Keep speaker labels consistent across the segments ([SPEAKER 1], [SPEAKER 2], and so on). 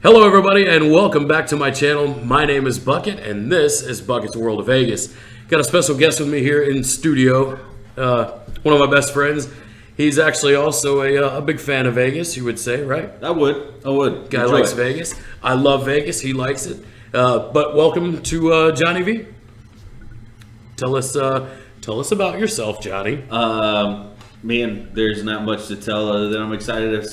[SPEAKER 1] Hello everybody and welcome back to my channel. My name is Bucket and this is Bucket's World of Vegas. Got a special guest with me here in studio, one of my best friends. He's actually also a big fan of Vegas, you would say, right?
[SPEAKER 2] I would.
[SPEAKER 1] Guy likes Vegas. I love Vegas, he likes it. But welcome to Johnny V. Tell us about yourself, Johnny.
[SPEAKER 2] Man, there's not much to tell other than I'm excited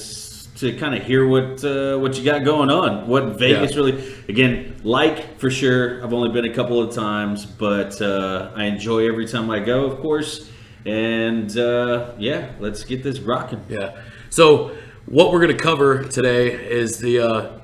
[SPEAKER 2] to kind of hear what you got going on. What Vegas really, again, for sure. I've only been a couple of times, but I enjoy every time I go, of course. And let's get this rocking.
[SPEAKER 1] Yeah. So what we're going to cover today is the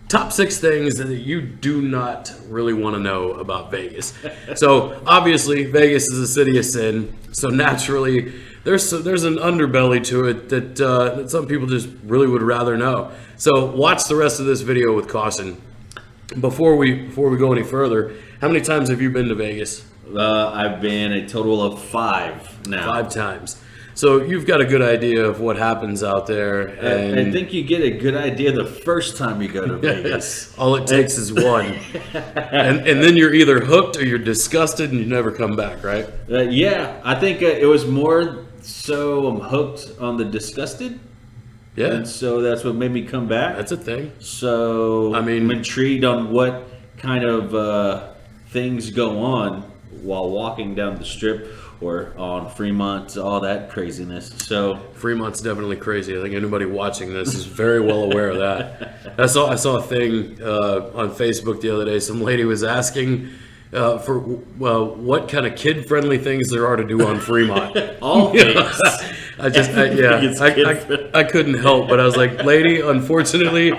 [SPEAKER 1] top 6 things that you do not really want to know about Vegas. So obviously Vegas is a city of sin. So naturally there's an underbelly to it that some people just really would rather know. So watch the rest of this video with caution. Before we go any further, how many times have you been to Vegas?
[SPEAKER 2] I've been a total of 5 now.
[SPEAKER 1] 5 times. So you've got a good idea of what happens out there. And
[SPEAKER 2] I think you get a good idea the first time you go to Vegas.
[SPEAKER 1] All it takes is one. and then you're either hooked or you're disgusted and you never come back, right?
[SPEAKER 2] I think it was more so I'm hooked on the disgusted.
[SPEAKER 1] Yeah.
[SPEAKER 2] And so that's what made me come back.
[SPEAKER 1] That's a thing.
[SPEAKER 2] So
[SPEAKER 1] I mean,
[SPEAKER 2] I'm intrigued on what kind of things go on while walking down the Strip or on Fremont, all that craziness. So
[SPEAKER 1] Fremont's definitely crazy. I think anybody watching this is very well aware of that. I saw a thing on Facebook the other day. Some lady was asking for what kind of kid-friendly things there are to do on Fremont.
[SPEAKER 2] all things.
[SPEAKER 1] I couldn't help, but I was like, lady, unfortunately,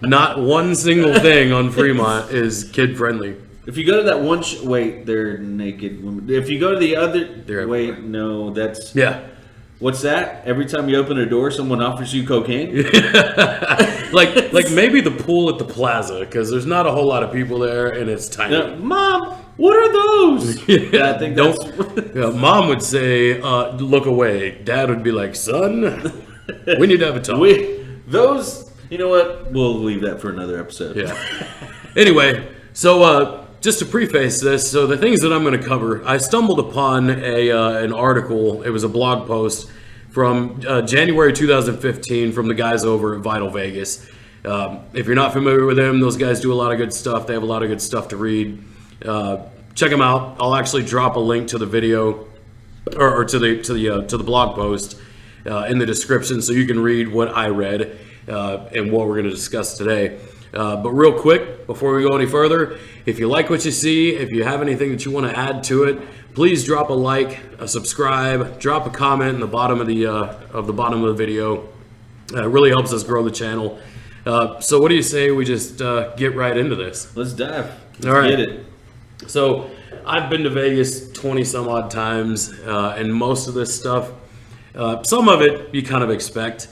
[SPEAKER 1] not one single thing on Fremont is kid-friendly.
[SPEAKER 2] If you go to that one, they're naked women. If you go to the other, no, that's What's that? Every time you open a door, someone offers you cocaine.
[SPEAKER 1] like maybe the pool at the plaza, because there's not a whole lot of people there and it's tiny.
[SPEAKER 2] Mom, what are those? I think
[SPEAKER 1] Mom would say, "Look away." Dad would be like, "Son, we need to have a talk."
[SPEAKER 2] Those, you know what? We'll leave that for another episode.
[SPEAKER 1] Yeah. Anyway, so. Just to preface this, so the things that I'm going to cover, I stumbled upon an article. It was a blog post from January 2015 from the guys over at Vital Vegas. If you're not familiar with them, those guys do a lot of good stuff. They have a lot of good stuff to read. Check them out. I'll actually drop a link to the video or to the blog post in the description, so you can read what I read and what we're going to discuss today. But real quick, before we go any further, if you like what you see, if you have anything that you want to add to it, please drop a like, a subscribe, drop a comment in the bottom of the video. It really helps us grow the channel. So what do you say we just get right into this?
[SPEAKER 2] Let's dive.
[SPEAKER 1] All right.
[SPEAKER 2] Get it.
[SPEAKER 1] So I've been to Vegas 20 some odd times, and most of this stuff, some of it you kind of expect.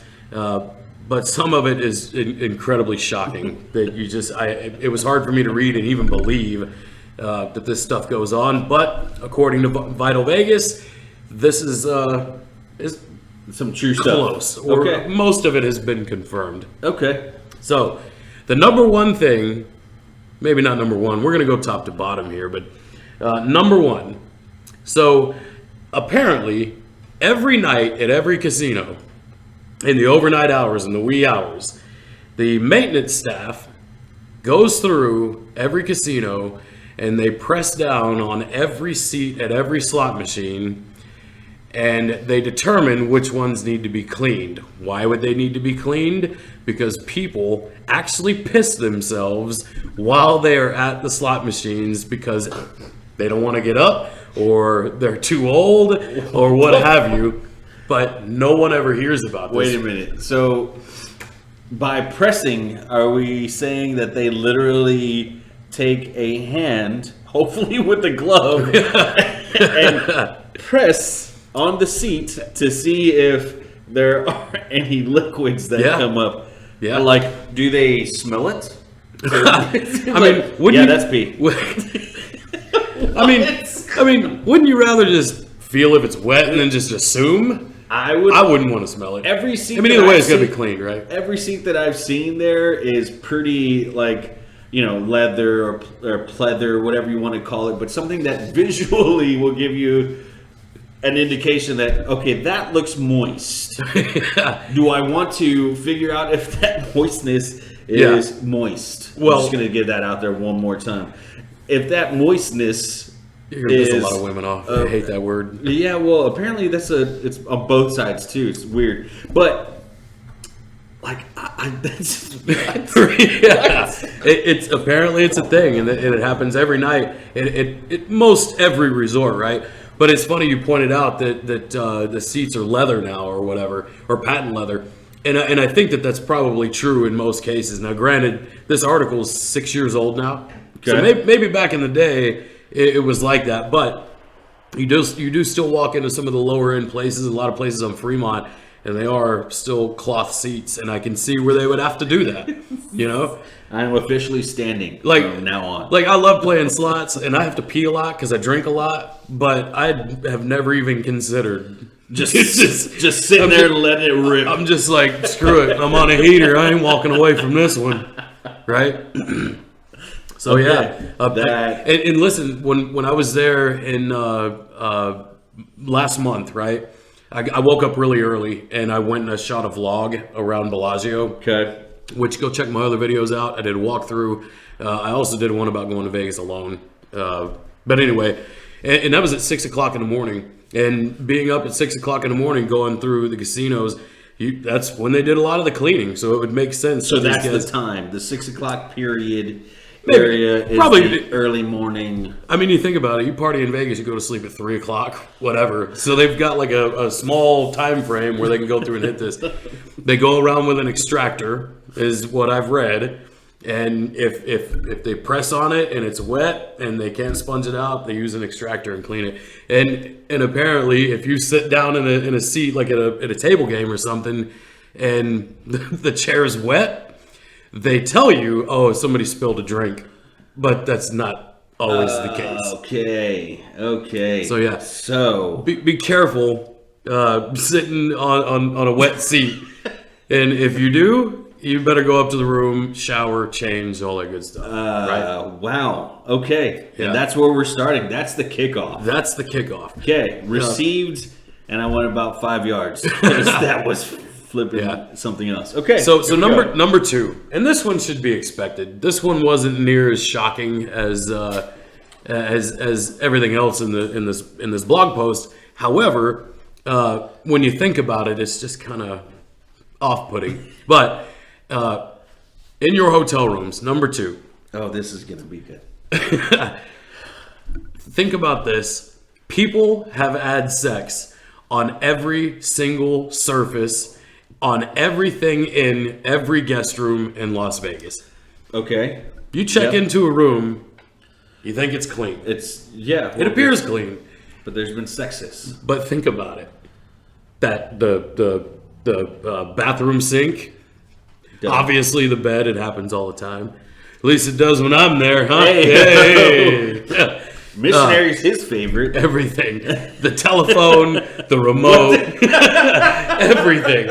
[SPEAKER 1] But some of it is incredibly shocking that it was hard for me to read and even believe that this stuff goes on. But according to Vital Vegas, this is
[SPEAKER 2] some true
[SPEAKER 1] close.
[SPEAKER 2] Stuff.
[SPEAKER 1] Or most of it has been confirmed.
[SPEAKER 2] Okay.
[SPEAKER 1] So the number one thing, maybe not number one, we're going to go top to bottom here, but number one. So apparently every night at every casino, in the overnight hours and the wee hours, the maintenance staff goes through every casino and they press down on every seat at every slot machine and they determine which ones need to be cleaned. Why would they need to be cleaned? Because people actually piss themselves while they are at the slot machines because they don't want to get up or they're too old or what have you. But no one ever hears about this.
[SPEAKER 2] Wait a minute. So, by pressing, are we saying that they literally take a hand, hopefully with a glove, and press on the seat to see if there are any liquids that come up?
[SPEAKER 1] Yeah.
[SPEAKER 2] Like, do they smell it?
[SPEAKER 1] That's pee. I mean, wouldn't you rather just feel if it's wet and then just assume?
[SPEAKER 2] I would.
[SPEAKER 1] I wouldn't want to smell it.
[SPEAKER 2] Every seat.
[SPEAKER 1] I mean,
[SPEAKER 2] that
[SPEAKER 1] either way,
[SPEAKER 2] I've
[SPEAKER 1] it's gonna be
[SPEAKER 2] seen-
[SPEAKER 1] clean, right?
[SPEAKER 2] Every seat that I've seen there is pretty like, leather or pleather, whatever you want to call it, but something that visually will give you an indication that, okay, that looks moist. Do I want to figure out if that moistness is moist?
[SPEAKER 1] Well-
[SPEAKER 2] I'm just going to get that out there one more time. If that moistness
[SPEAKER 1] You're gonna piss a
[SPEAKER 2] is
[SPEAKER 1] lot of women off. I hate that word.
[SPEAKER 2] yeah, well, apparently it's on both sides too. It's weird, but like that's
[SPEAKER 1] Yeah, it's apparently it's a thing, and it happens every night. It most every resort, right? But it's funny you pointed out that the seats are leather now, or whatever, or patent leather, and I think that that's probably true in most cases. Now, granted, this article is 6 years old now, so
[SPEAKER 2] Okay.
[SPEAKER 1] maybe back in the day it was like that, but you do still walk into some of the lower end places, a lot of places on Fremont, and they are still cloth seats, and I can see where they would have to do that, you know?
[SPEAKER 2] I'm officially standing
[SPEAKER 1] Like
[SPEAKER 2] from now on.
[SPEAKER 1] Like I love playing slots, and I have to pee a lot because I drink a lot, but I have never even considered
[SPEAKER 2] just sitting there and letting it rip.
[SPEAKER 1] I'm just like, screw it, I'm on a heater, I ain't walking away from this one, right? So
[SPEAKER 2] Okay.
[SPEAKER 1] yeah,
[SPEAKER 2] That-
[SPEAKER 1] and listen, when I was there in last month, right? I woke up really early and I went and I shot a vlog around Bellagio,
[SPEAKER 2] Okay.
[SPEAKER 1] which go check my other videos out. I did a walkthrough. I also did one about going to Vegas alone. But anyway, and that was at 6 o'clock in the morning. And being up at 6 o'clock in the morning, going through the casinos, that's when they did a lot of the cleaning. So it would make sense.
[SPEAKER 2] So
[SPEAKER 1] for these
[SPEAKER 2] that's
[SPEAKER 1] guys-
[SPEAKER 2] the time. The 6 o'clock period
[SPEAKER 1] Maybe.
[SPEAKER 2] area is
[SPEAKER 1] Probably.
[SPEAKER 2] the early morning.
[SPEAKER 1] I mean, you think about it. You party in Vegas, you go to sleep at 3 o'clock, whatever. So they've got like a small time frame where they can go through and hit this. They go around with an extractor, is what I've read. And if they press on it and it's wet and they can't sponge it out, they use an extractor and clean it. And apparently, if you sit down in a seat like at a table game or something, and the chair is wet, they tell you, oh, somebody spilled a drink, but that's not always the case.
[SPEAKER 2] Okay.
[SPEAKER 1] So, yeah.
[SPEAKER 2] So
[SPEAKER 1] Be careful sitting on a wet seat, and if you do, you better go up to the room, shower, change, all that good stuff. Right?
[SPEAKER 2] wow. Okay.
[SPEAKER 1] Yeah.
[SPEAKER 2] And that's where we're starting. That's the kickoff.
[SPEAKER 1] That's the kickoff.
[SPEAKER 2] Okay. Received, and I went about 5 yards. That was flipping
[SPEAKER 1] Yeah.
[SPEAKER 2] something else. Okay.
[SPEAKER 1] So
[SPEAKER 2] here we go.
[SPEAKER 1] number two, and this one should be expected. This one wasn't near as shocking as everything else in this blog post. However, when you think about it, it's just kind of off-putting. But in your hotel rooms, number two,
[SPEAKER 2] Oh, this is gonna be good.
[SPEAKER 1] think about this. People have had sex on every single surface, on everything in every guest room in Las Vegas.
[SPEAKER 2] Okay.
[SPEAKER 1] You check
[SPEAKER 2] Yep.
[SPEAKER 1] into a room, you think it's clean. It appears clean,
[SPEAKER 2] but there's been sexist.
[SPEAKER 1] but think about it. That the bathroom sink,
[SPEAKER 2] Done.
[SPEAKER 1] obviously the bed, it happens all the time. At least it does when I'm there, huh?
[SPEAKER 2] Hey.
[SPEAKER 1] Yeah.
[SPEAKER 2] Missionary's his favorite.
[SPEAKER 1] Everything. The telephone, the remote, everything.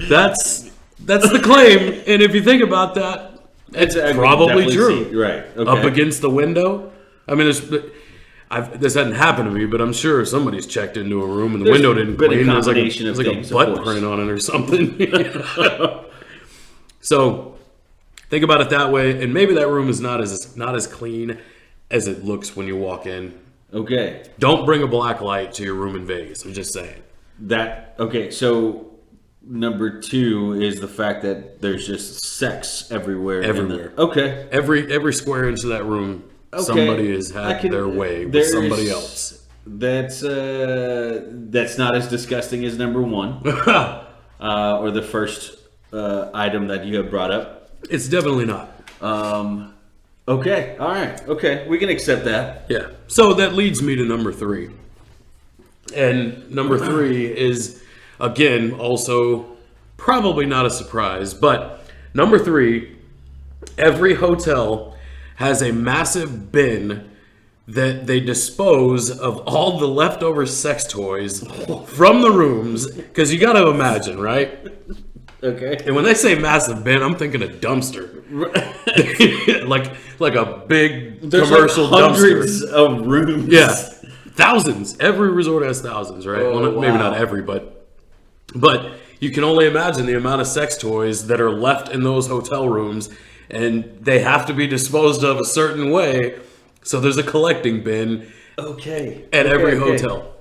[SPEAKER 1] That's the claim. And if you think about that, it's
[SPEAKER 2] I can
[SPEAKER 1] probably
[SPEAKER 2] definitely
[SPEAKER 1] true.
[SPEAKER 2] see- right. Okay.
[SPEAKER 1] Up against the window. I mean, this hadn't happened to me, but I'm sure somebody's checked into a room and the
[SPEAKER 2] There's
[SPEAKER 1] window didn't
[SPEAKER 2] been a
[SPEAKER 1] clean. There's like a,
[SPEAKER 2] combination of
[SPEAKER 1] there's like
[SPEAKER 2] things,
[SPEAKER 1] a
[SPEAKER 2] of
[SPEAKER 1] butt
[SPEAKER 2] course.
[SPEAKER 1] print on it or something. So think about it that way, and maybe that room is not as clean as it looks when you walk in.
[SPEAKER 2] Okay.
[SPEAKER 1] Don't bring a black light to your room in Vegas. I'm just saying.
[SPEAKER 2] Okay, so number 2 is the fact that there's just sex everywhere.
[SPEAKER 1] Everywhere.
[SPEAKER 2] Okay.
[SPEAKER 1] Every square inch of that room, somebody has
[SPEAKER 2] I
[SPEAKER 1] had
[SPEAKER 2] can-
[SPEAKER 1] their way with
[SPEAKER 2] there's-
[SPEAKER 1] somebody else.
[SPEAKER 2] That's not as disgusting as number 1, or the first item that you have brought up.
[SPEAKER 1] It's definitely not.
[SPEAKER 2] Okay, all right, okay, we can accept that.
[SPEAKER 1] Yeah. So that leads me to number 3. And number 3 is, again, also probably not a surprise, but number 3, every hotel has a massive bin that they dispose of all the leftover sex toys from the rooms. Because you got to imagine, right?
[SPEAKER 2] Okay.
[SPEAKER 1] And when they say massive bin, I'm thinking a dumpster, like a big
[SPEAKER 2] There's
[SPEAKER 1] commercial
[SPEAKER 2] like hundreds
[SPEAKER 1] dumpster.
[SPEAKER 2] of rooms.
[SPEAKER 1] Yeah, thousands. Every resort has thousands, right?
[SPEAKER 2] Oh,
[SPEAKER 1] Well, maybe
[SPEAKER 2] wow.
[SPEAKER 1] not every, but you can only imagine the amount of sex toys that are left in those hotel rooms, and they have to be disposed of a certain way. So there's a collecting bin
[SPEAKER 2] Okay.
[SPEAKER 1] at
[SPEAKER 2] Okay,
[SPEAKER 1] every
[SPEAKER 2] okay.
[SPEAKER 1] hotel.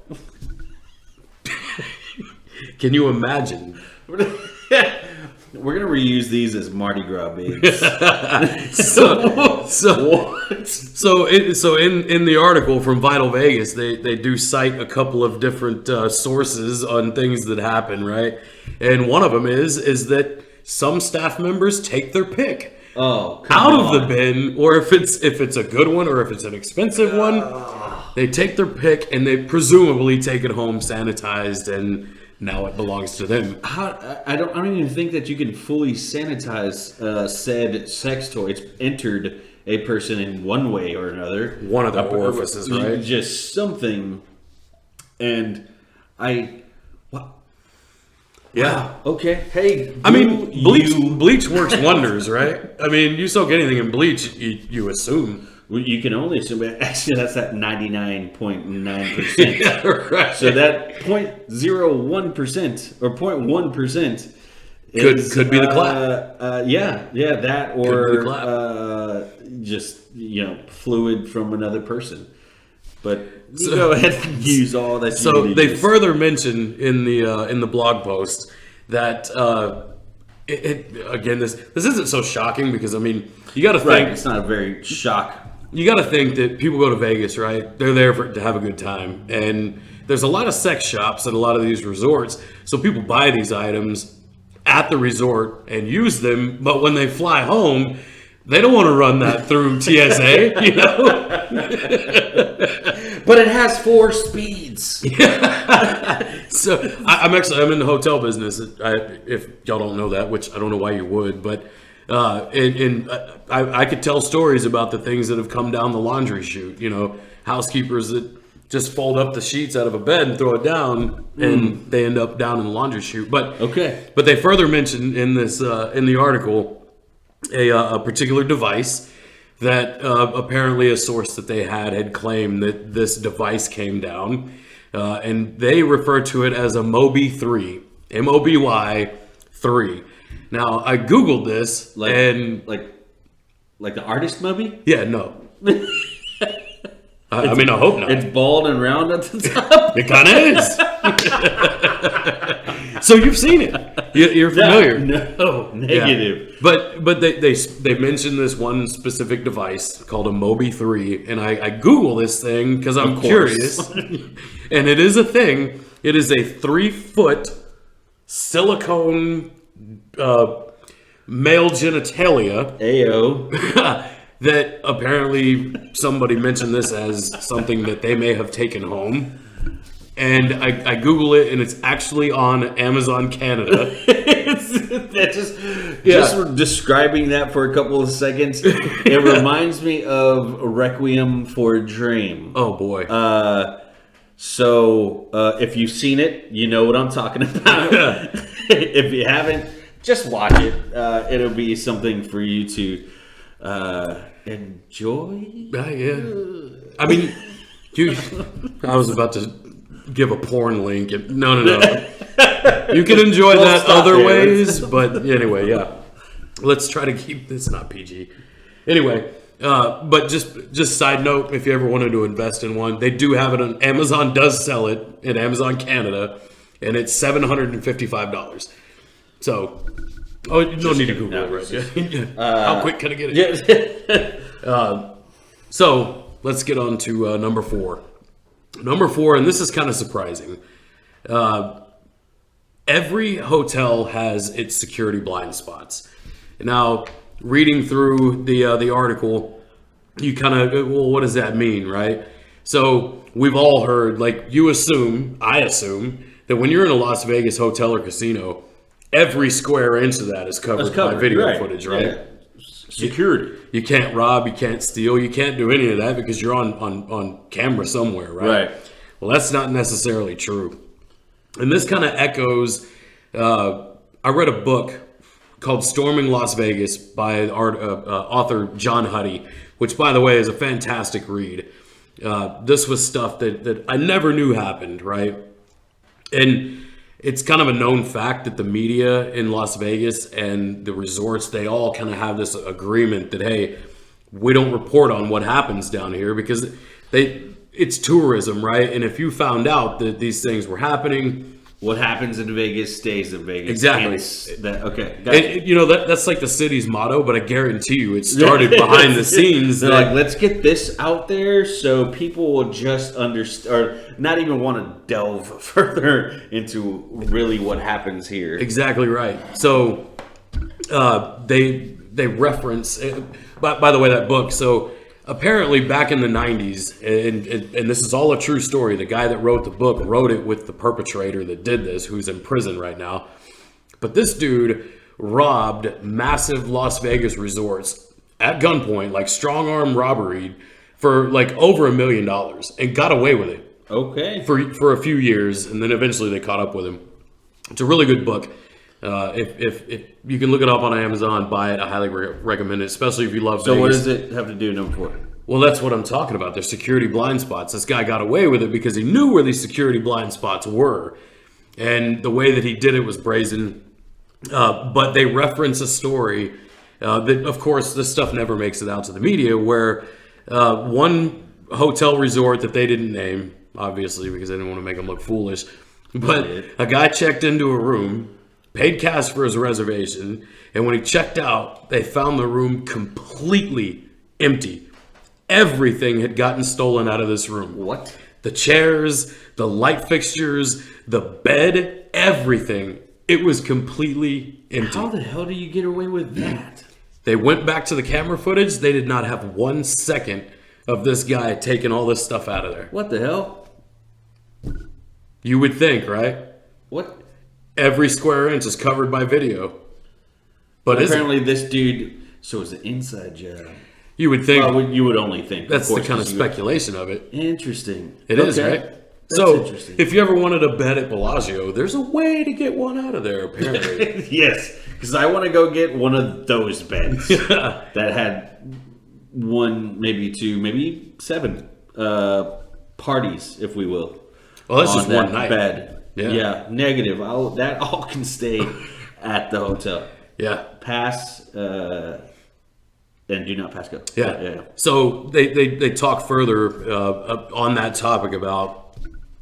[SPEAKER 1] Can you imagine?
[SPEAKER 2] We're gonna reuse these as Mardi Gras babes.
[SPEAKER 1] So in the article from Vital Vegas, they do cite a couple of different sources on things that happen, right? And one of them is that some staff members take their pick
[SPEAKER 2] Oh,
[SPEAKER 1] out
[SPEAKER 2] come
[SPEAKER 1] of the
[SPEAKER 2] on.
[SPEAKER 1] bin, or if it's a good one or if it's an expensive one, they take their pick and they presumably take it home sanitized, and now it belongs to them.
[SPEAKER 2] I don't even think that you can fully sanitize said sex toy. It's entered a person in one way or another.
[SPEAKER 1] One of the orifices, right?
[SPEAKER 2] Just something. And wow.
[SPEAKER 1] Yeah.
[SPEAKER 2] Wow. Okay. Hey.
[SPEAKER 1] I mean,
[SPEAKER 2] you
[SPEAKER 1] bleach works wonders, right? I mean, you soak anything in bleach, you assume.
[SPEAKER 2] Well, you can only assume. Actually, that's at 99.9%.
[SPEAKER 1] Yeah, right.
[SPEAKER 2] So that 0.01% or 0.1%
[SPEAKER 1] Could be the clap.
[SPEAKER 2] Yeah, that
[SPEAKER 1] Could be
[SPEAKER 2] or
[SPEAKER 1] the clap.
[SPEAKER 2] just fluid from another person. But you go ahead and use all that.
[SPEAKER 1] So
[SPEAKER 2] you
[SPEAKER 1] they
[SPEAKER 2] use.
[SPEAKER 1] further mention in the blog post that again this isn't so shocking, because I mean, you got to
[SPEAKER 2] Right,
[SPEAKER 1] think
[SPEAKER 2] it's not a very shock.
[SPEAKER 1] you got to think that people go to Vegas, right? They're there to have a good time, and there's a lot of sex shops at a lot of these resorts, so people buy these items at the resort and use them, but when they fly home, they don't want to run that through TSA,
[SPEAKER 2] But it has 4 speeds.
[SPEAKER 1] So I'm in the hotel business. If y'all don't know that, which I don't know why you would, but I could tell stories about the things that have come down the laundry chute. Housekeepers that just fold up the sheets out of a bed and throw it down, and they end up down in the laundry chute. But
[SPEAKER 2] Okay.
[SPEAKER 1] they further mention in this in the article a particular device that apparently a source that they had claimed that this device came down, and they refer to it as a Moby 3, MOBY 3. Now I googled this, and
[SPEAKER 2] like the artist movie.
[SPEAKER 1] yeah, no. I mean, I hope not.
[SPEAKER 2] It's bald and round at the top.
[SPEAKER 1] It kind of is. So you've seen it. You're familiar.
[SPEAKER 2] No,
[SPEAKER 1] Yeah.
[SPEAKER 2] negative.
[SPEAKER 1] But they mentioned this one specific device called a Moby 3, and I Google this thing because I'm
[SPEAKER 2] Of course.
[SPEAKER 1] curious, and it is a thing. It is a 3-foot silicone male genitalia
[SPEAKER 2] Ayo.
[SPEAKER 1] that apparently somebody mentioned this as something that they may have taken home. And I Google it, and it's actually on Amazon Canada.
[SPEAKER 2] That just describing that for a couple of seconds, it reminds me of Requiem for a Dream.
[SPEAKER 1] Oh boy.
[SPEAKER 2] So if you've seen it, you know what I'm talking about. If you haven't, just watch it. It'll be something for you to enjoy.
[SPEAKER 1] Yeah. I mean, I was about to give a porn link. No. You can enjoy
[SPEAKER 2] Well,
[SPEAKER 1] that
[SPEAKER 2] stop
[SPEAKER 1] other
[SPEAKER 2] there.
[SPEAKER 1] ways, but anyway, yeah. Let's try to keep this not PG. Anyway, but just side note, if you ever wanted to invest in one, they do have it on Amazon. Does sell it in Amazon Canada, and it's $755. So, you don't need to Google it, right? Yeah. How quick can I get it?
[SPEAKER 2] Yeah.
[SPEAKER 1] So let's get on to number 4. Number 4, and this is kind of surprising. Every hotel has its security blind spots. Now, reading through the article, you kind of, well, what does that mean, right? So we've all heard, like, I assume, that when you're in a Las Vegas hotel or casino, every square inch of that is covered by video
[SPEAKER 2] right.
[SPEAKER 1] footage, right?
[SPEAKER 2] Yeah. Security.
[SPEAKER 1] you can't rob, you can't steal, you can't do any of that because you're on camera somewhere, right?
[SPEAKER 2] Right.
[SPEAKER 1] Well, that's not necessarily true. And this kind of echoes, I read a book called Storming Las Vegas by author John Huddy, which, by the way, is a fantastic read. This was stuff that I never knew happened, right? And it's kind of a known fact that the media in Las Vegas and the resorts, they all kind of have this agreement that, hey, we don't report on what happens down here because it's tourism, right? And if you found out that these things were happening,
[SPEAKER 2] What happens in Vegas stays in Vegas.
[SPEAKER 1] Exactly.
[SPEAKER 2] Okay. Gotcha.
[SPEAKER 1] and, that's like the city's motto, but I guarantee you it started behind the scenes.
[SPEAKER 2] They're like, let's get this out there so people will just understand, or not even want to delve further into really what happens here.
[SPEAKER 1] Exactly right. So they reference, by the way, that book. So apparently back in the 90s, and this is all a true story, the guy that wrote the book wrote it with the perpetrator that did this, who's in prison right now. But this dude robbed massive Las Vegas resorts at gunpoint, like strong arm robbery, for like over $1 million and got away with it.
[SPEAKER 2] Okay.
[SPEAKER 1] For a few years, and then eventually they caught up with him. It's a really good book. If you can look it up on Amazon, buy it. I highly recommend it, especially if you love
[SPEAKER 2] So
[SPEAKER 1] Vegas.
[SPEAKER 2] what does it have to do, number 4?
[SPEAKER 1] Well, that's what I'm talking about. There's security blind spots. This guy got away with it because he knew where these security blind spots were. And the way that he did it was brazen. But they reference a story that, of course, this stuff never makes it out to the media, where one hotel resort that they didn't name, obviously, because they didn't want to make them look foolish, but a guy checked into a room, paid cash for his reservation, and when he checked out, they found the room completely empty. Everything had gotten stolen out of this room.
[SPEAKER 2] What?
[SPEAKER 1] The chairs, the light fixtures, the bed, everything. It was completely empty.
[SPEAKER 2] How the hell do you get away with that?
[SPEAKER 1] They went back to the camera footage. They did not have 1 second of this guy taking all this stuff out of there.
[SPEAKER 2] What the hell?
[SPEAKER 1] You would think, right?
[SPEAKER 2] What?
[SPEAKER 1] Every square inch is covered by video. But
[SPEAKER 2] Apparently this dude, so it's an inside job.
[SPEAKER 1] you would think
[SPEAKER 2] Well, you would only think.
[SPEAKER 1] that's
[SPEAKER 2] of course,
[SPEAKER 1] the kind of
[SPEAKER 2] 'cause you would-
[SPEAKER 1] speculation of it.
[SPEAKER 2] Interesting.
[SPEAKER 1] It is, right?
[SPEAKER 2] That's
[SPEAKER 1] So,
[SPEAKER 2] interesting.
[SPEAKER 1] if you ever wanted a bed at Bellagio, there's a way to get one out of there, apparently.
[SPEAKER 2] Yes, because I want to go get one of those beds that had 1, maybe 2, maybe 7 parties, if we will.
[SPEAKER 1] Well, that's
[SPEAKER 2] on
[SPEAKER 1] just
[SPEAKER 2] that
[SPEAKER 1] one night.
[SPEAKER 2] bed.
[SPEAKER 1] Yeah.
[SPEAKER 2] Negative. That all can stay at the hotel.
[SPEAKER 1] Yeah.
[SPEAKER 2] Pass and do not pass go.
[SPEAKER 1] Yeah. So they talk further on that topic about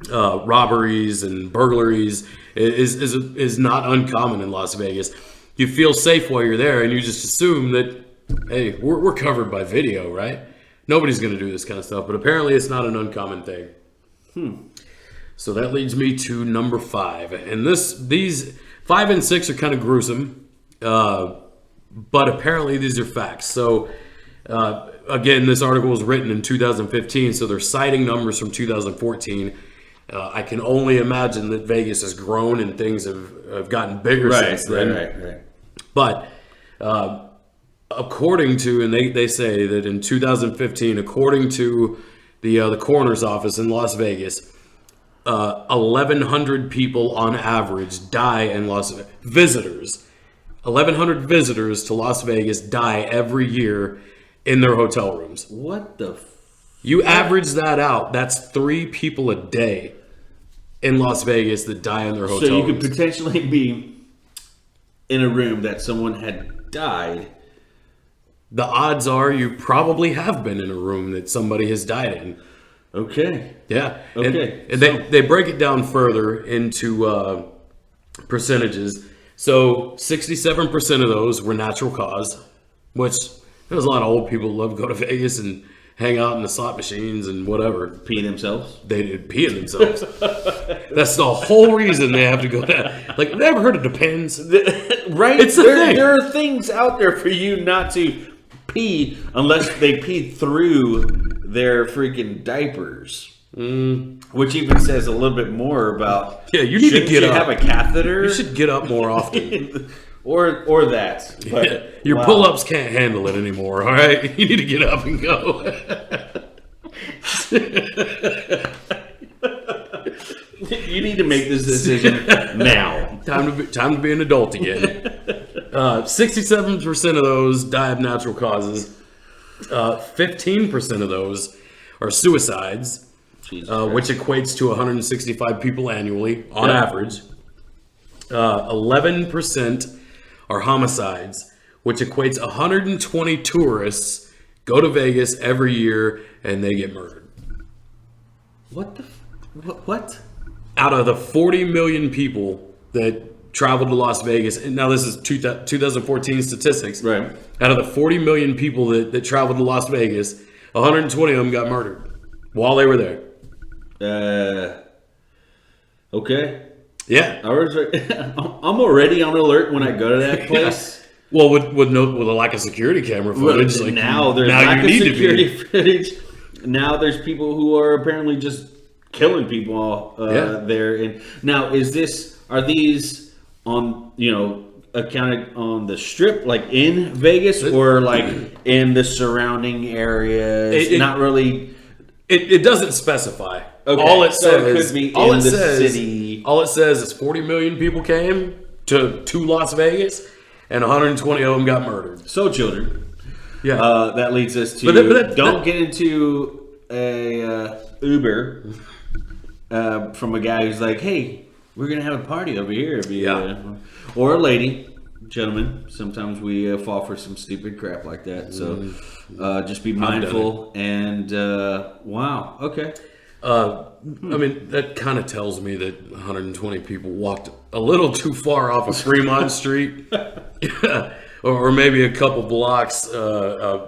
[SPEAKER 1] robberies and burglaries is not uncommon in Las Vegas. You feel safe while you're there, and you just assume that, hey, we're covered by video, right? Nobody's going to do this kind of stuff, but apparently it's not an uncommon thing. So that leads me to number 5, and these 5 and 6 are kind of gruesome, but apparently these are facts. So again, this article was written in 2015, so they're citing numbers from 2014. I can only imagine that Vegas has grown and things have gotten bigger since then.
[SPEAKER 2] Right.
[SPEAKER 1] But according to, and they say that in 2015, according to the coroner's office in Las Vegas, 1,100 people on average die in Las Vegas. Visitors. 1,100 visitors to Las Vegas die every year in their hotel rooms.
[SPEAKER 2] What the?
[SPEAKER 1] You average that out, that's 3 people a day in Las Vegas that die in their hotel
[SPEAKER 2] So you
[SPEAKER 1] rooms.
[SPEAKER 2] could potentially be in a room that someone had died.
[SPEAKER 1] The odds are you probably have been in a room that somebody has died in.
[SPEAKER 2] Okay.
[SPEAKER 1] Yeah.
[SPEAKER 2] Okay.
[SPEAKER 1] And they break it down further into percentages. So 67% of those were natural cause, which there's a lot of old people who love to go to Vegas and hang out in the slot machines and whatever.
[SPEAKER 2] Pee themselves.
[SPEAKER 1] They did pee in themselves. That's the whole reason they have to go there. Like, never heard of Depends?
[SPEAKER 2] Right?
[SPEAKER 1] It's a thing.
[SPEAKER 2] There are things out there for you not to pee unless they pee through their freaking diapers. Which even says a little bit more about.
[SPEAKER 1] Yeah, you need to
[SPEAKER 2] shouldn't
[SPEAKER 1] get
[SPEAKER 2] you
[SPEAKER 1] up.
[SPEAKER 2] have a catheter?
[SPEAKER 1] You should get up more often.
[SPEAKER 2] or that. But,
[SPEAKER 1] Your
[SPEAKER 2] wow.
[SPEAKER 1] pull-ups can't handle it anymore. All right, you need to get up and go.
[SPEAKER 2] You need to make this decision now.
[SPEAKER 1] Time to be an adult again. 67% of those die of natural causes. 15% of those are suicides, which equates to 165 people annually on average. 11% are homicides, which equates 120 tourists go to Vegas every year and they get murdered.
[SPEAKER 2] What?
[SPEAKER 1] Out of the 40 million people that traveled to Las Vegas, and now this is 2014 statistics.
[SPEAKER 2] Right.
[SPEAKER 1] Out of the 40 million people that traveled to Las Vegas, 120 of them got murdered while they were there.
[SPEAKER 2] Okay.
[SPEAKER 1] Yeah.
[SPEAKER 2] I'm already on alert when I go to that place.
[SPEAKER 1] Well, with a lack of security camera footage, like
[SPEAKER 2] now there's
[SPEAKER 1] now
[SPEAKER 2] lack
[SPEAKER 1] you
[SPEAKER 2] of
[SPEAKER 1] need
[SPEAKER 2] security
[SPEAKER 1] to be.
[SPEAKER 2] footage. Now there's people who are apparently just killing people there. And now are these on accounted on the strip, like in Vegas, or like in the surrounding areas? Not really.
[SPEAKER 1] It doesn't specify.
[SPEAKER 2] Okay,
[SPEAKER 1] All it
[SPEAKER 2] so
[SPEAKER 1] says,
[SPEAKER 2] it could be
[SPEAKER 1] all
[SPEAKER 2] in
[SPEAKER 1] it
[SPEAKER 2] the
[SPEAKER 1] says,
[SPEAKER 2] city.
[SPEAKER 1] all it says is 40 million people came to Las Vegas, and 120 of them got murdered.
[SPEAKER 2] So children.
[SPEAKER 1] Yeah.
[SPEAKER 2] That leads us to don't get into a Uber from a guy who's like, hey, we're going to have a party over here. Or a lady, gentlemen. Sometimes we fall for some stupid crap like that. So just be mindful. And wow. Okay.
[SPEAKER 1] I mean, that kind of tells me that 120 people walked a little too far off of Fremont Street. Or maybe a couple blocks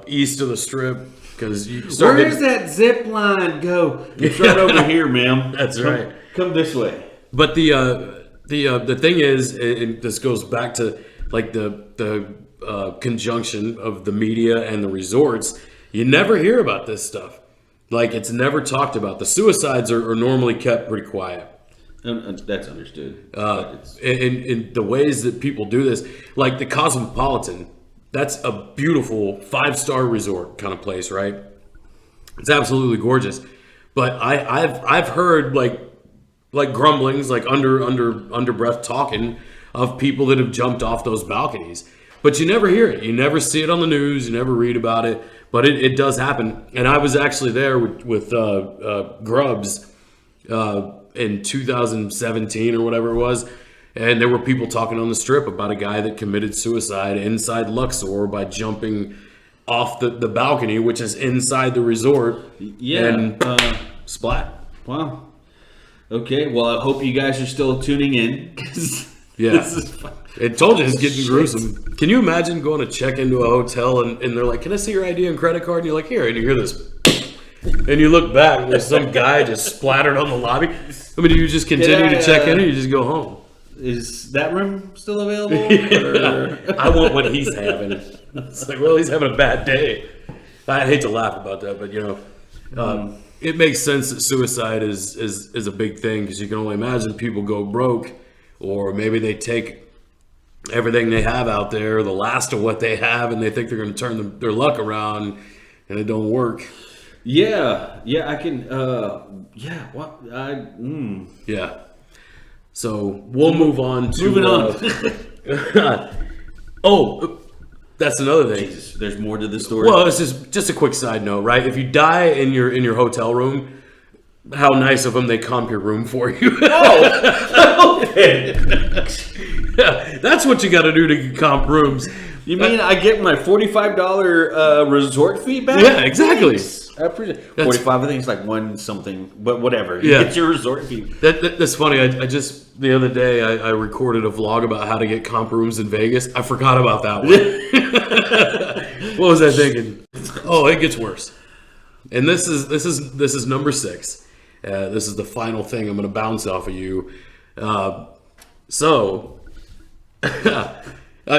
[SPEAKER 1] east of the Strip. Because
[SPEAKER 2] where does that zip line go? It's right over here, ma'am.
[SPEAKER 1] That's right.
[SPEAKER 2] Come this way.
[SPEAKER 1] But the thing is, and this goes back to like the conjunction of the media and the resorts. You never hear about this stuff. Like, it's never talked about. The suicides are normally kept pretty quiet.
[SPEAKER 2] That's understood.
[SPEAKER 1] In the ways that people do this, like the Cosmopolitan, that's a beautiful 5-star resort kind of place, right? It's absolutely gorgeous. But I've heard like grumblings, like under breath talking of people that have jumped off those balconies. But you never hear it. You never see it on the news. You never read about it. But it does happen. And I was actually there with Grubs in 2017 or whatever it was. And there were people talking on the Strip about a guy that committed suicide inside Luxor by jumping off the balcony, which is inside the resort.
[SPEAKER 2] Yeah.
[SPEAKER 1] And splat.
[SPEAKER 2] Wow. Okay. Well, I hope you guys are still tuning in.
[SPEAKER 1] Yeah.
[SPEAKER 2] This is fun.
[SPEAKER 1] It told you it's getting gruesome. Can you imagine going to check into a hotel and they're like, can I see your ID and credit card? And you're like, here. And you hear this. And you look back and there's some guy just splattered on the lobby. I mean, do you just continue to check in or you just go home?
[SPEAKER 2] Is that room still available?
[SPEAKER 1] I want what he's having. It's like, well, he's having a bad day. I hate to laugh about that, but it makes sense that suicide is a big thing because you can only imagine people go broke, or maybe they take everything they have out there, the last of what they have, and they think they're going to turn their luck around, and it don't work.
[SPEAKER 2] Yeah, I can. What?
[SPEAKER 1] Yeah. So we'll move on to
[SPEAKER 2] moving on.
[SPEAKER 1] Oh, that's another thing.
[SPEAKER 2] Jesus, there's more to the story.
[SPEAKER 1] Well, it's just a quick side note, right? If you die in your hotel room, how nice of them they comp your room for you.
[SPEAKER 2] Oh, okay.
[SPEAKER 1] Yeah, that's what you got to do to comp rooms.
[SPEAKER 2] You mean I get my $45 resort fee back?
[SPEAKER 1] Yeah, exactly.
[SPEAKER 2] Thanks. I appreciate it. 45, I think it's like one something, but whatever. You
[SPEAKER 1] Yeah.
[SPEAKER 2] get your resort fee.
[SPEAKER 1] That's funny. I just, the other day, I recorded a vlog about how to get comp rooms in Vegas. I forgot about that one. What was I thinking? Oh, it gets worse. And this is number 6. This is the final thing I'm going to bounce off of you.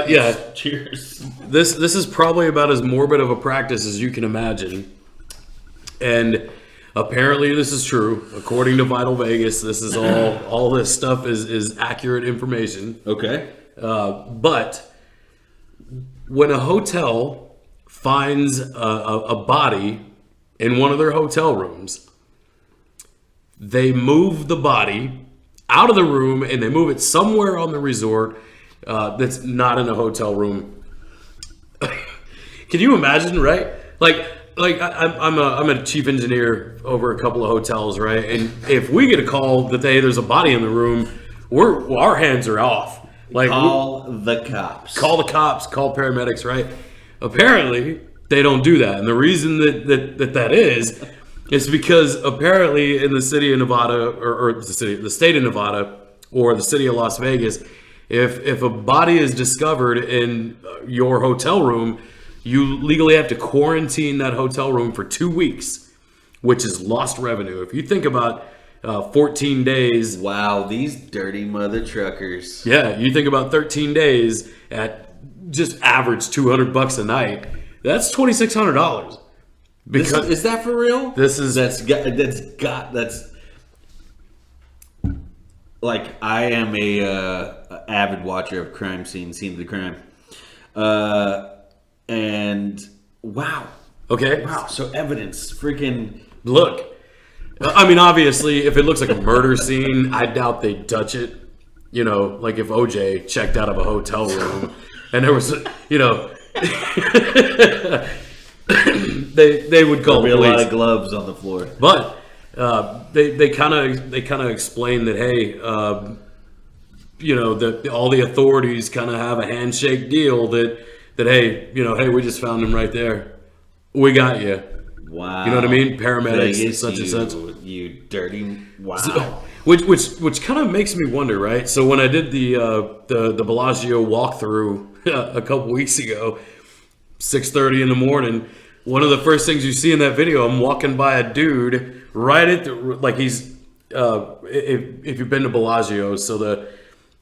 [SPEAKER 1] Yeah.
[SPEAKER 2] Cheers.
[SPEAKER 1] This is probably about as morbid of a practice as you can imagine. And Apparently, this is true. According to Vital Vegas, this is all this stuff is accurate information.
[SPEAKER 2] Okay.
[SPEAKER 1] But when a hotel finds a body in one of their hotel rooms, they move the body out of the room and they move it somewhere on the resort that's not in a hotel room. Can you imagine, right? I'm a chief engineer over a couple of hotels, right? And if we get a call that there's a body in the room, our hands are off.
[SPEAKER 2] Call the cops.
[SPEAKER 1] Call the cops. Call paramedics, right? Apparently, they don't do that, and the reason that is because apparently in the city of Nevada or the state of Nevada or the city of Las Vegas, if a body is discovered in your hotel room, you legally have to quarantine that hotel room for 2 weeks, which is lost revenue. If you think about 14 days.
[SPEAKER 2] Wow, these dirty mother truckers.
[SPEAKER 1] Yeah, you think about 13 days at just average $200 a night. That's $2,600. Because
[SPEAKER 2] Is that for real?
[SPEAKER 1] That's
[SPEAKER 2] like, I am a avid watcher of crime scene of the crime. And wow.
[SPEAKER 1] Okay.
[SPEAKER 2] Wow. So evidence, freaking
[SPEAKER 1] Look. I mean, obviously, if it looks like a murder scene, I doubt they'd touch it. You know, like if OJ checked out of a hotel room and there was, they would call
[SPEAKER 2] there'll be
[SPEAKER 1] the
[SPEAKER 2] a lot
[SPEAKER 1] police.
[SPEAKER 2] of gloves on the floor.
[SPEAKER 1] But they kind of explain that, hey, that all the authorities kind of have a handshake deal that hey, hey, we just found him right there. We got you.
[SPEAKER 2] Wow.
[SPEAKER 1] You know what I mean? Paramedics,
[SPEAKER 2] Vegas,
[SPEAKER 1] such and such.
[SPEAKER 2] You dirty. Wow.
[SPEAKER 1] So, which kind of makes me wonder, right? So when I did the Bellagio walkthrough a couple weeks ago, 6:30 in the morning, one of the first things you see in that video, I'm walking by a dude right at he's if you've been to Bellagio, so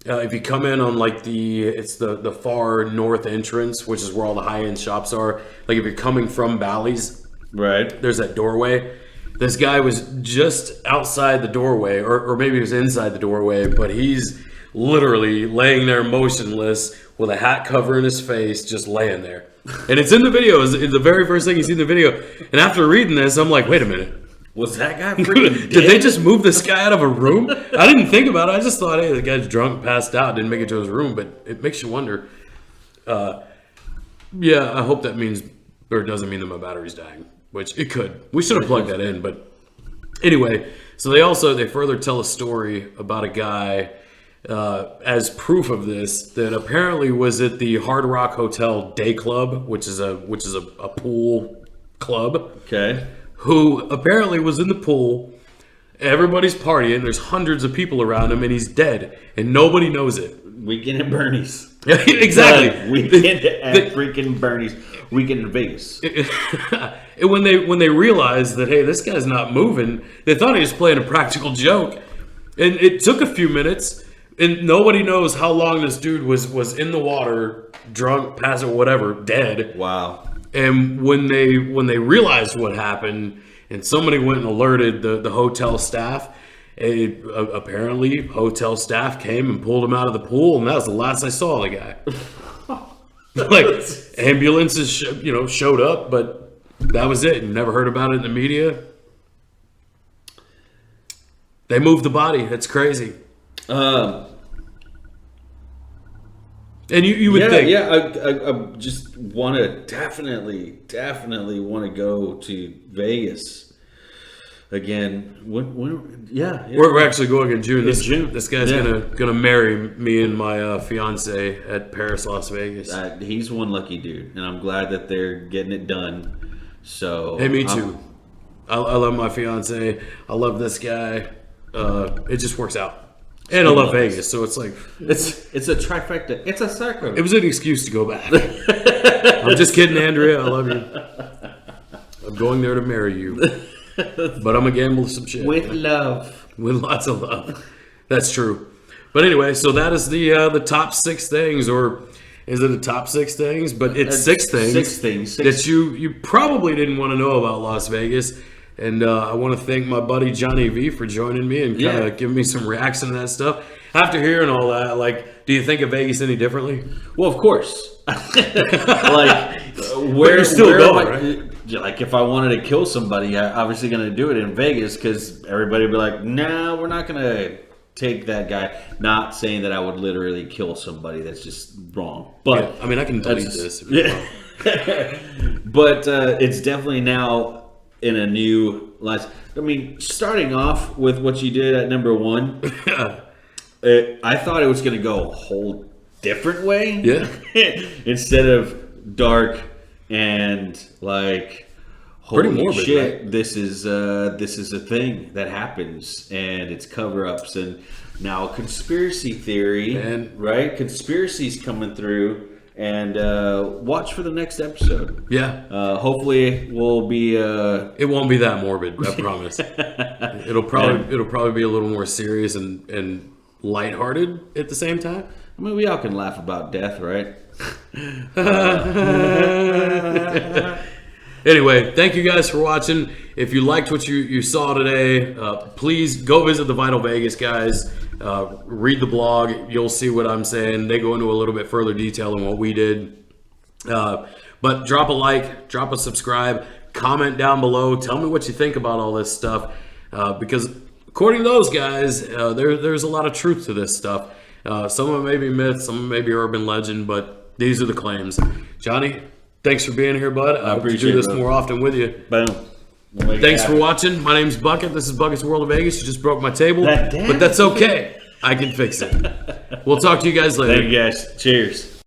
[SPEAKER 1] if you come in on it's the far north entrance, which is where all the high end shops are. Like if you're coming from Bally's.
[SPEAKER 2] Right.
[SPEAKER 1] There's that doorway. This guy was just outside the doorway, or maybe he was inside the doorway, but he's literally laying there motionless with a hat covering his face, just laying there. And it's in the video. It's the very first thing you see in the video. And after reading this, I'm like, wait a minute.
[SPEAKER 2] Was that guy freaking dead?
[SPEAKER 1] Did they just move this guy out of a room? I didn't think about it. I just thought, hey, the guy's drunk, passed out, didn't make it to his room. But it makes you wonder. Yeah, I hope that means, or it doesn't mean that my battery's dying. Which it could. We should have plugged that in, but anyway. So they further tell a story about a guy as proof of this that apparently was at the Hard Rock Hotel Day Club, which is a pool club.
[SPEAKER 2] Okay.
[SPEAKER 1] Who apparently was in the pool. Everybody's partying. There's hundreds of people around him, and he's dead, and nobody knows it.
[SPEAKER 2] Weekend at Bernie's.
[SPEAKER 1] Exactly.
[SPEAKER 2] Weekend at freaking Bernie's. Weekend in Vegas.
[SPEAKER 1] And when they realized that, hey, this guy's not moving, they thought he was playing a practical joke. And it took a few minutes, and nobody knows how long this dude was in the water, drunk, passive, whatever, dead.
[SPEAKER 2] Wow.
[SPEAKER 1] And when they realized what happened, and somebody went and alerted the hotel staff, apparently hotel staff came and pulled him out of the pool, and that was the last I saw the guy. Like ambulances, showed up, but that was it. You never heard about it in the media. They moved the body. That's crazy. And you would think,
[SPEAKER 2] I just want to definitely want to go to Vegas again.
[SPEAKER 1] We're actually going in June.
[SPEAKER 2] June.
[SPEAKER 1] This guy's gonna marry me and my fiance at Paris, Las Vegas.
[SPEAKER 2] He's one lucky dude, and I'm glad that they're getting it done. So
[SPEAKER 1] hey, me too. I love my fiance. I love this guy. It just works out. And I love Vegas, so it's like
[SPEAKER 2] it's a trifecta. It's a circle.
[SPEAKER 1] It was an excuse to go back. I'm just kidding, Andrea. I love you. I'm going there to marry you, but I'm gonna gamble some shit
[SPEAKER 2] with love,
[SPEAKER 1] with lots of love. That's true. But anyway, so that is the top 6 things, or is it the top 6 things? But it's 6 things.
[SPEAKER 2] 6 things
[SPEAKER 1] that you probably didn't want to know about Las Vegas. And I want to thank my buddy Johnny V for joining me and kind of giving me some reaction to that stuff. After hearing all that, like, do you think of Vegas any differently?
[SPEAKER 2] Well, of course. Like,
[SPEAKER 1] you're still going, right?
[SPEAKER 2] Like, if I wanted to kill somebody, I'm obviously going to do it in Vegas because everybody would be like, no, we're not going to take that guy. Not saying that I would literally kill somebody. That's just wrong. But
[SPEAKER 1] Yeah, I mean, I can delete this. If you want.
[SPEAKER 2] But it's definitely now in a new light. I mean, starting off with what you did at number 1, I thought it was going to go a whole different way.
[SPEAKER 1] Yeah.
[SPEAKER 2] Instead of dark and like, holy
[SPEAKER 1] Pretty morbid,
[SPEAKER 2] shit,
[SPEAKER 1] right?
[SPEAKER 2] this is a thing that happens, and it's cover-ups, and now conspiracy theory,
[SPEAKER 1] And-
[SPEAKER 2] right? Conspiracies coming through, and watch for the next episode.
[SPEAKER 1] Yeah.
[SPEAKER 2] Hopefully, we'll be.
[SPEAKER 1] It won't be that morbid, I promise. It'll probably be a little more serious and lighthearted at the same time.
[SPEAKER 2] I mean, we all can laugh about death, right?
[SPEAKER 1] Anyway, thank you guys for watching. If you liked what you saw today, please go visit the Vital Vegas guys. Read the blog. You'll see what I'm saying. They go into a little bit further detail than what we did. But drop a like, drop a subscribe, comment down below. Tell me what you think about all this stuff. Because according to those guys, there's a lot of truth to this stuff. Some of it may be myth, some of it may be urban legend, but these are the claims. Johnny, thanks for being here, bud. I hope to do this more often with you.
[SPEAKER 2] Boom.
[SPEAKER 1] Thanks for watching. My name's Bucket. This is Bucket's World of Vegas. You just broke my table, but that's okay. I can fix it. We'll talk to you guys later.
[SPEAKER 2] Thank you guys. Cheers.